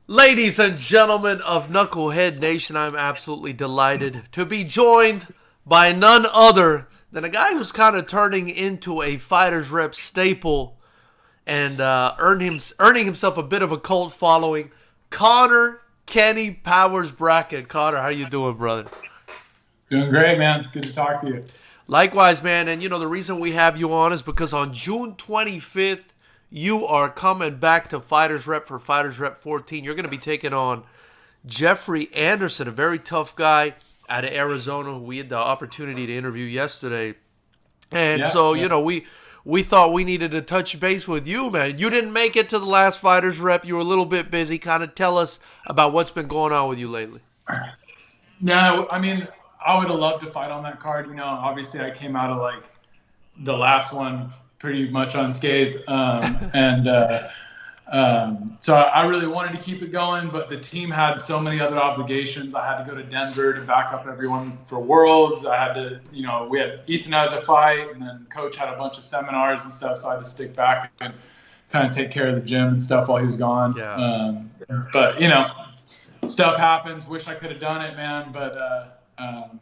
Ladies and gentlemen of Knucklehead Nation, I'm absolutely delighted to be joined by none other than a guy who's kind of turning into a Fighters Rep staple and earning himself a bit of a cult following. Conor Kenny Powers Bracken. Conor, how you doing, brother? Doing great, man. Good to talk to you. Likewise, man. And the reason we have you on is because on June 25th, you are coming back to Fighters Rep for Fighters Rep 14. You're going to be taking on Jeffrey Anderson, a very tough guy out of Arizona who we had the opportunity to interview yesterday. And Yeah, so, yeah. we thought we needed to touch base with you, man. You didn't make it to the last Fighters Rep. You were a little bit busy. Kind of tell us about what's been going on with you lately. No, I mean, I would have loved to fight on that card. Obviously, I came out of like the last one pretty much unscathed, so I really wanted to keep it going. But the team had so many other obligations. I had to go to Denver to back up everyone for Worlds. I had to, we had Ethan had to fight, and then Coach had a bunch of seminars and stuff. So I had to stick back and kind of take care of the gym and stuff while he was gone. Yeah. But stuff happens. Wish I could have done it, man. But I'm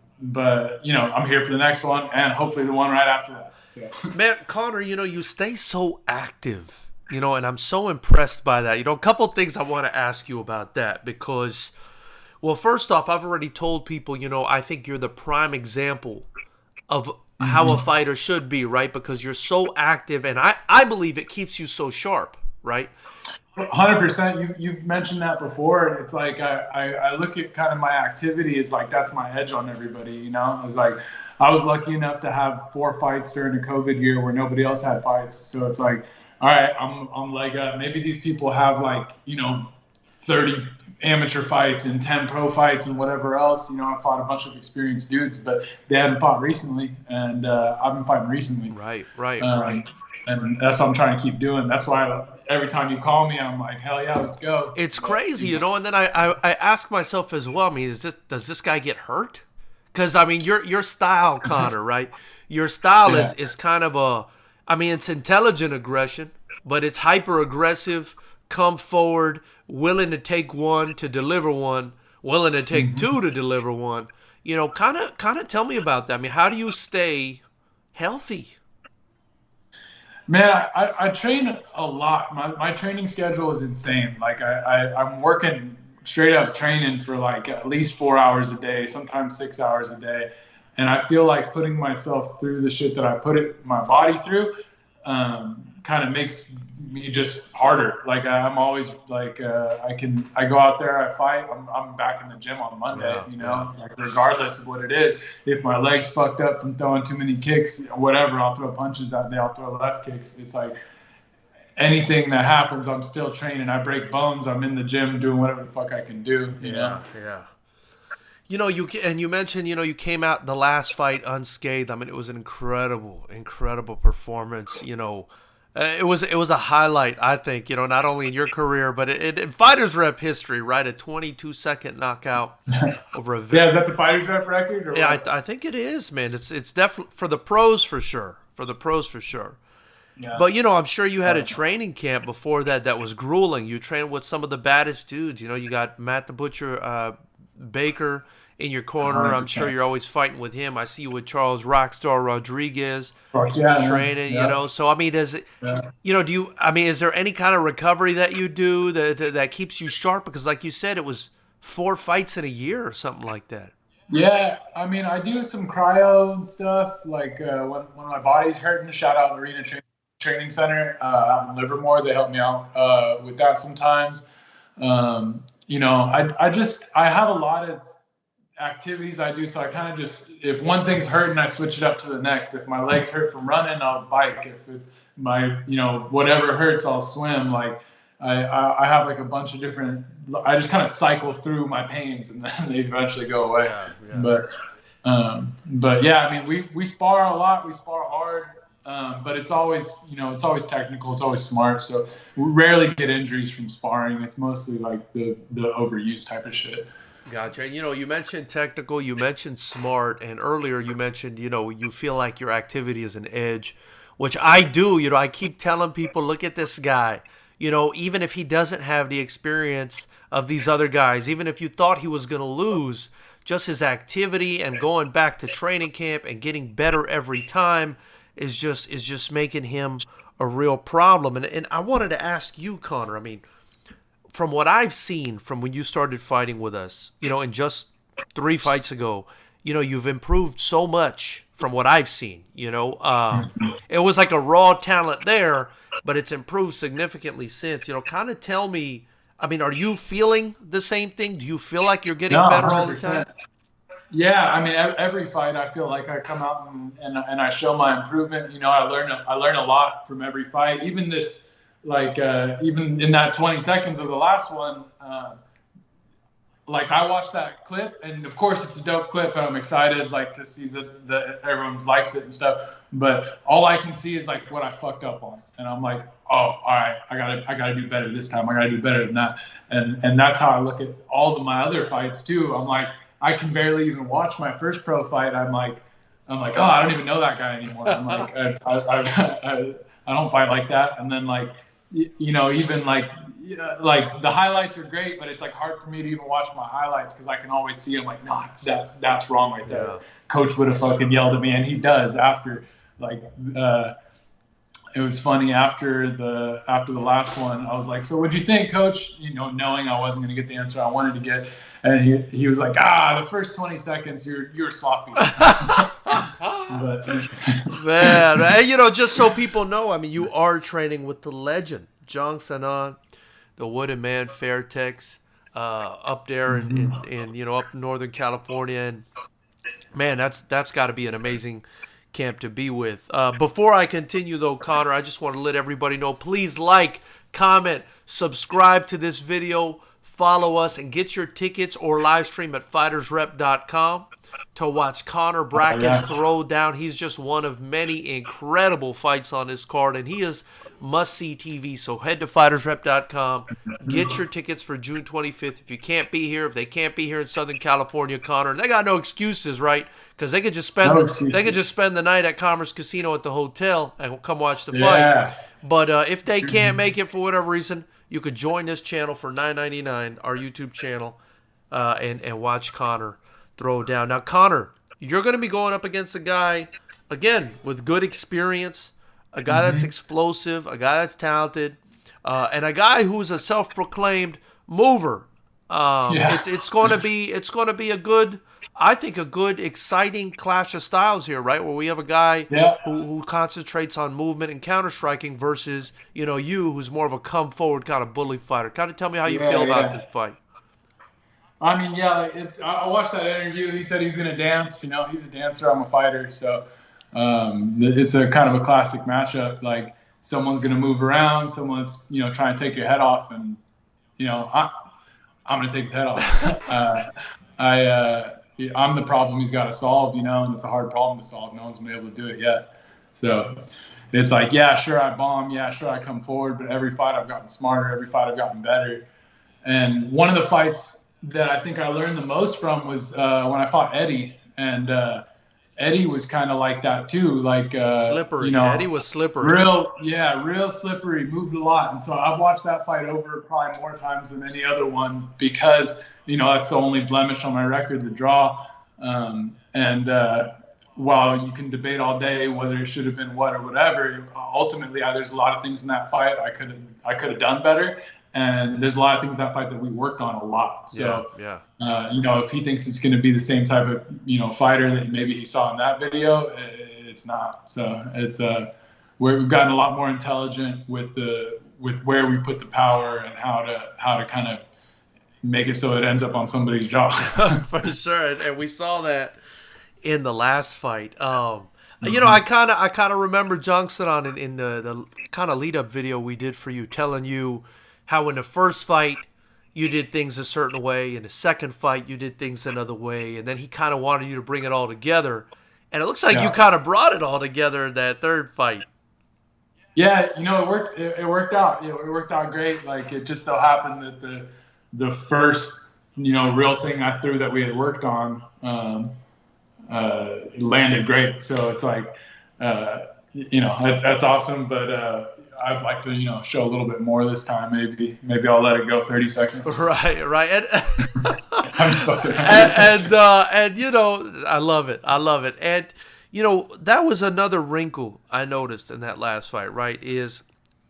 here for the next one and hopefully the one right after that. So. Man, Conor, you stay so active, and I'm so impressed by that. A couple things I want to ask you about that because, well, first off, I've already told people, I think you're the prime example of how a fighter should be, right? Because you're so active, and I believe it keeps you so sharp, right? 100%. You've mentioned that before, and it's like I look at kind of my activity as like that's my edge on everybody. I was lucky enough to have 4 fights during the COVID year where nobody else had fights. So it's like, all right, I'm leg up. Maybe these people have 30 amateur fights and 10 pro fights and whatever else. I fought a bunch of experienced dudes, but they hadn't fought recently, and I've been fighting recently. Right. And that's what I'm trying to keep doing. That's why every time you call me, I'm like, hell yeah, let's go. It's crazy, and then I ask myself as well, does this guy get hurt? Because, your style, Conor, right? Your style is kind of it's intelligent aggression, but it's hyper-aggressive, come forward, willing to take one to deliver one, willing to take two to deliver one. Kind of tell me about that. How do you stay healthy? Man, I train a lot. My training schedule is insane. I'm working straight up training for at least 4 hours a day, sometimes 6 hours a day. And I feel like putting myself through the shit that I put my body through kind of makes me just harder. I'm always I go out there, I fight, I'm back in the gym on Monday, regardless of what it is. If my leg's fucked up from throwing too many kicks, whatever, I'll throw punches that day, I'll throw left kicks. It's like anything that happens, I'm still training. I break bones, I'm in the gym doing whatever the fuck I can do. Yeah. You mentioned, you came out the last fight unscathed. It was an incredible performance. It was a highlight, I think. Not only in your career, but in Fighters Rep history, right? A 22-second knockout over a. Yeah, is that the Fighters Rep record? Or yeah, I think it is, man. It's definitely for the pros for sure. Yeah. But I'm sure you had a training camp before that was grueling. You trained with some of the baddest dudes. You got Matt the Butcher Baker in your corner. 100%. I'm sure you're always fighting with him. I see you with Charles Rockstar Rodriguez training. Yeah. So does it? Yeah. Do you? Is there any kind of recovery that you do that keeps you sharp? Because like you said, it was 4 fights in a year or something like that. Yeah, I do some cryo and stuff. When my body's hurting, shout out Arena Training Center out in Livermore. They help me out with that sometimes. I have a lot of activities I do, so I kind of just, if one thing's hurting, I switch it up to the next. If my legs hurt from running, I'll bike. If whatever hurts, I'll swim. I have a bunch of different. I just kind of cycle through my pains, and then they eventually go away. Yeah. But yeah, we spar a lot. We spar hard. But it's always technical. It's always smart. So we rarely get injuries from sparring. It's mostly the overuse type of shit. Gotcha. And you mentioned technical, you mentioned smart, and earlier you mentioned, you feel like your activity is an edge, which I do. I keep telling people, look at this guy. you know, even if he doesn't have the experience of these other guys, even if you thought he was going to lose, just his activity and going back to training camp and getting better every time is just making him a real problem. And I wanted to ask you, Conor, I mean, from what I've seen from when you started fighting with us, you know, in just 3 fights ago, you know, you've improved so much from what I've seen. You know, it was like a raw talent there, but it's improved significantly since. You know, kind of tell me. I mean, are you feeling the same thing? Do you feel like you're getting No, better all the 100%. time? Yeah, I mean, every fight, I feel like I come out and I show my improvement. You know, I learn a lot from every fight. Even this, like, even in that 20 seconds of the last one, like I watched that clip, and of course it's a dope clip, and I'm excited like to see that everyone's likes it and stuff. But all I can see is like what I fucked up on, and I'm like, oh, all right, I gotta do better this time. I gotta do better than that, and that's how I look at all of my other fights too. I'm like, I can barely even watch my first pro fight. I'm like, oh, I don't even know that guy anymore. I'm like, I don't fight like that, and then like, you know, even like. Yeah, like the highlights are great, but it's like hard for me to even watch my highlights because I can always see I'm like, nah, that's wrong right there. Yeah. Coach would have fucking yelled at me, and he does after. Like, it was funny after the last one. I was like, so what'd you think, Coach? You know, knowing I wasn't gonna get the answer I wanted to get, and he was like, the first 20 seconds you're sloppy. But Man, and, you know, just so people know, I mean, you are training with the legend, Jong Sanan, the Wooden Man Fairtex, up there in you know, up in Northern California, and man, that's got to be an amazing camp to be with. Before I continue though, Conor, I just want to let everybody know, please like, comment, subscribe to this video, follow us, and get your tickets or live stream at FightersRep.com to watch Conor Bracken throw down. He's just one of many incredible fights on this card, and he is must-see TV. So head to FightersRep.com, get your tickets for June 25th. If you can't be here, if they can't be here in Southern California, Conor, and they got no excuses, right? Because they could just spend the night at Commerce Casino at the hotel and come watch the fight. But if they can't make it for whatever reason, you could join this channel for $9.99, our YouTube channel, and watch Conor throw down. Now, Conor, you're going to be going up against a guy, again, with good experience, a guy that's explosive, a guy that's talented, and a guy who's a self-proclaimed mover. It's going to be a good, I think, a good, exciting clash of styles here, right? Where we have a guy who concentrates on movement and counter-striking versus, you know, you, who's more of a come-forward kind of bully fighter. Kind of tell me how you feel about this fight. I mean, I watched that interview. He said he's going to dance. You know, he's a dancer. I'm a fighter. So it's a kind of a classic matchup. Like, someone's going to move around. Someone's, you know, trying to take your head off. And, you know, I'm going to take his head off. I'm the problem he's got to solve, you know, and it's a hard problem to solve. No one's been able to do it yet. So it's like, yeah, sure, I bomb. Yeah, sure, I come forward. But every fight I've gotten smarter. Every fight I've gotten better. And one of the fights that I think I learned the most from was when I fought Eddie, and Eddie was kind of like that too, like slippery. You know, Eddie was slippery. Real slippery. Moved a lot, and so I've watched that fight over probably more times than any other one because, you know, that's the only blemish on my record, the draw. While you can debate all day whether it should have been what or whatever, ultimately there's a lot of things in that fight I could have done better. And there's a lot of things in that fight that we worked on a lot. So, you know, if he thinks it's going to be the same type of, you know, fighter that maybe he saw in that video, it's not. So it's we've gotten a lot more intelligent with where we put the power and how to kind of make it so it ends up on somebody's jaw. For sure, and we saw that in the last fight. You know, I kind of remember Johnson on in the kind of lead up video we did for you, telling you how in the first fight you did things a certain way, in the second fight you did things another way, and then he kind of wanted you to bring it all together. And it looks like you kind of brought it all together in that third fight. Yeah, you know, it worked. It worked out. You know, it worked out great. Like, it just so happened that the first, you know, real thing I threw that we had worked on landed great. So it's like, you know, that's awesome. But I'd like to, show a little bit more this time. Maybe I'll let it go 30 seconds. Right. And I'm just fucking. and I love it. And that was another wrinkle I noticed in that last fight. Right, is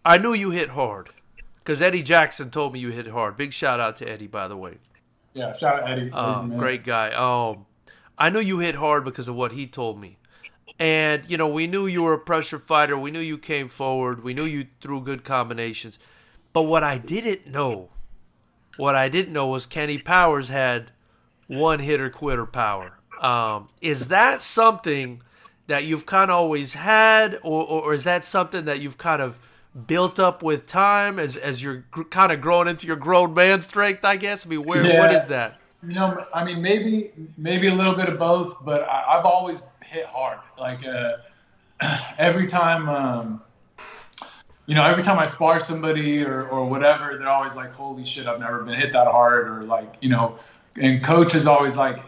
I knew you hit hard because Eddie Jackson told me you hit hard. Big shout out to Eddie, by the way. Yeah, shout out Eddie. Great guy. I knew you hit hard because of what he told me. And, we knew you were a pressure fighter. We knew you came forward. We knew you threw good combinations. But what I didn't know was Kenny Powers had one-hitter-quitter power. Is that something that you've kind of always had, or is that something that you've kind of built up with time as you're kind of growing into your grown man strength, I guess? I mean, what is that? Maybe a little bit of both, but I've always hit hard. Like every time, every time I spar somebody or whatever, they're always like, "Holy shit, I've never been hit that hard," or like, And coach is always like,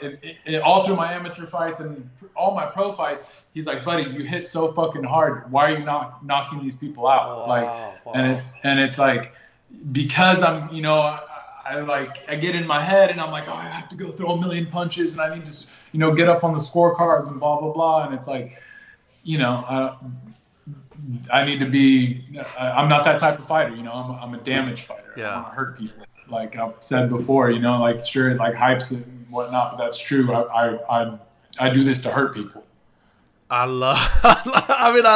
all through my amateur fights and all my pro fights, he's like, "Buddy, you hit so fucking hard. Why are you not knocking these people out?" Wow. And it's like, because I'm, I get in my head and I'm like, "Oh, I have to go throw a million punches and I need to, get up on the scorecards and blah, blah, blah." And it's like, I need to be, I'm not that type of fighter, I'm a damage fighter. Yeah. I want to hurt people. Like I've said before, sure, it like hypes it and whatnot, but that's true. I do this to hurt people. I love that. I mean,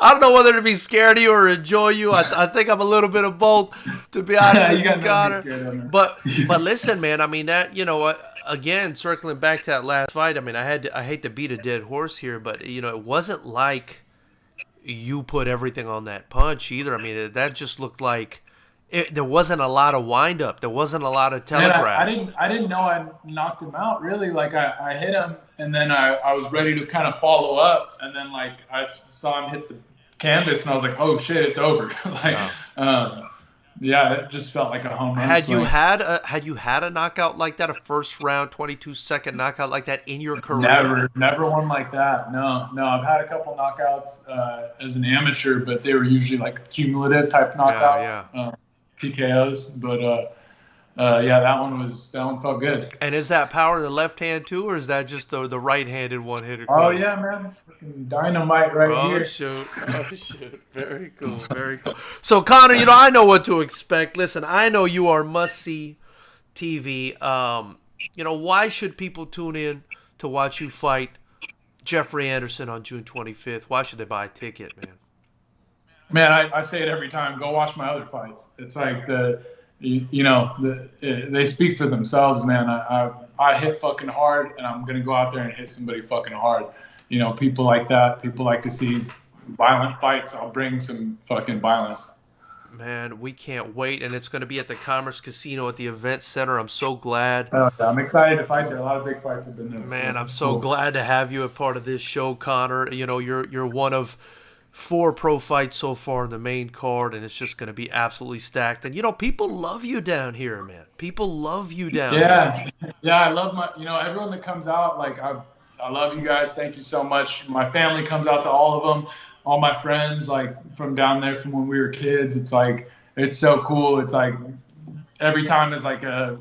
I don't know whether to be scared of you or enjoy you. I think I'm a little bit of both, to be honest with you, Conor. But listen, man, I mean, that, again, circling back to that last fight, I mean, I hate to beat a dead horse here, but, it wasn't like you put everything on that punch either. I mean, that just looked like there wasn't a lot of wind up. There wasn't a lot of telegraph. Man, I didn't know I knocked him out, really. Like I hit him and then I was ready to kind of follow up, and then like I saw him hit the canvas and I was like, "Oh shit, it's over." It just felt like a home run. Had you had a knockout like that, a first round 22-second knockout like that in your career? Never one like that. No. I've had a couple knockouts as an amateur, but they were usually like cumulative type knockouts. TKOs, but that one felt good. And is that power in the left hand too, or is that just the right-handed one-hitter? Oh yeah, man, fucking dynamite here. Oh shoot, very cool. So Conor, I know what to expect. Listen, I know you are must-see TV. Why should people tune in to watch you fight Jeffrey Anderson on June 25th? Why should they buy a ticket, man? Man, I say it every time. Go watch my other fights. It's like they speak for themselves, man. I hit fucking hard, and I'm gonna go out there and hit somebody fucking hard. People like that. People like to see violent fights. I'll bring some fucking violence. Man, we can't wait, and it's going to be at the Commerce Casino at the Event Center. I'm so glad. I'm excited to fight there. A lot of big fights have been there. Man, I'm so glad to have you a part of this show, Conor. You're one of 4 pro fights so far in the main card, and it's just going to be absolutely stacked. And, people love you down here, man. People love you down here. Yeah, I love everyone that comes out. Like, I love you guys. Thank you so much. My family comes out to all of them. All my friends, like, from down there from when we were kids. It's like, it's so cool. It's like every time is like a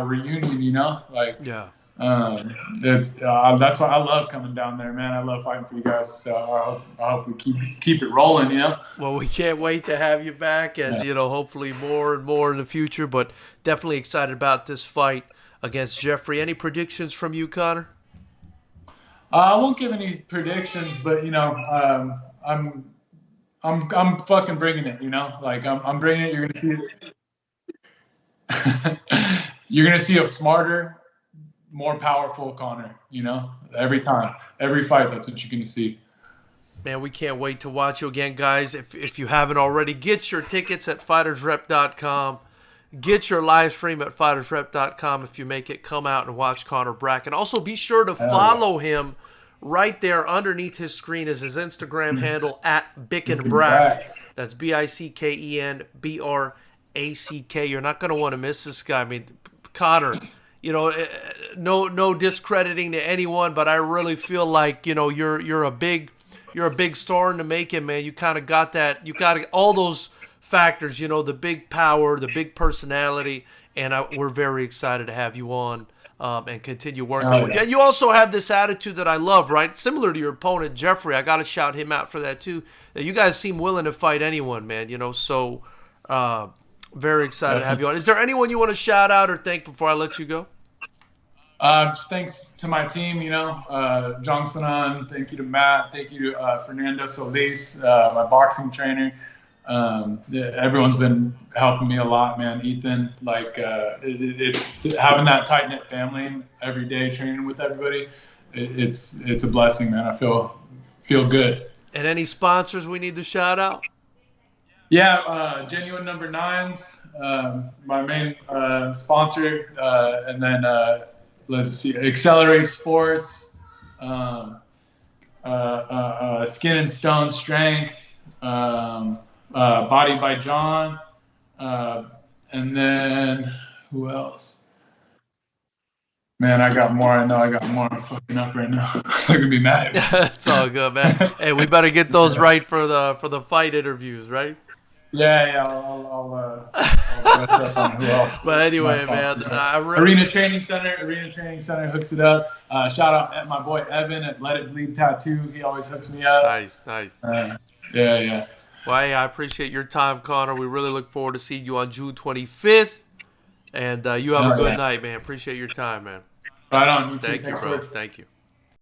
reunion, Like, yeah. That's why I love coming down there, man. I love fighting for you guys. So I hope we keep it rolling, Well, we can't wait to have you back, and hopefully more and more in the future. But definitely excited about this fight against Jeffrey. Any predictions from you, Conor? I won't give any predictions, but I'm fucking bringing it. Like I'm bringing it. You're gonna see it. You're gonna see a smarter, more powerful Conor, every time, every fight. That's what you're going to see. Man, we can't wait to watch you again, guys. If you haven't already, get your tickets at FightersRep.com. Get your live stream at FightersRep.com. If you make it, come out and watch Conor Bracken. Also, be sure to follow him. Right there underneath his screen is his Instagram handle at BickenBrack. That's BICKENBRACK. You're not going to want to miss this guy. I mean, Conor, no discrediting to anyone, but I really feel like you're a big you're a big star in the making, man. You kind of got that. You got all those factors, you know, the big power, the big personality, and we're very excited to have you on and continue working with you. And you also have this attitude that I love, right? Similar to your opponent, Jeffrey. I got to shout him out for that too. You guys seem willing to fight anyone, man, you know, so very excited to have you on. Is there anyone you want to shout out or thank before I let you go? Just thanks to my team, you know, Jongsanan, thank you to Matt, thank you to Fernando Solis, my boxing trainer. Everyone's been helping me a lot, man. Ethan, like it's having that tight knit family every day, training with everybody. It's a blessing, man. I feel good. And any sponsors we need to shout out? Yeah, Genuine Number Nines, my main sponsor, and then let's see, Accelerate Sports, Skin and Stone Strength. Body by John, and then who else? Man, I got more. I know I got more. I'm fucking up right now. They're gonna be mad at me. It's all good, man. Hey, we better get those right for the fight interviews, right? Yeah. I'll brush up on who else. But anyway, man, Arena Training Center hooks it up. Shout out at my boy Evan at Let It Bleed Tattoo. He always hooks me up. Nice. Yeah. Well, hey, I appreciate your time, Conor. We really look forward to seeing you on June 25th. And you have a good night, man. Appreciate your time, man. Right on. You too. Thank you, bro. Thank you.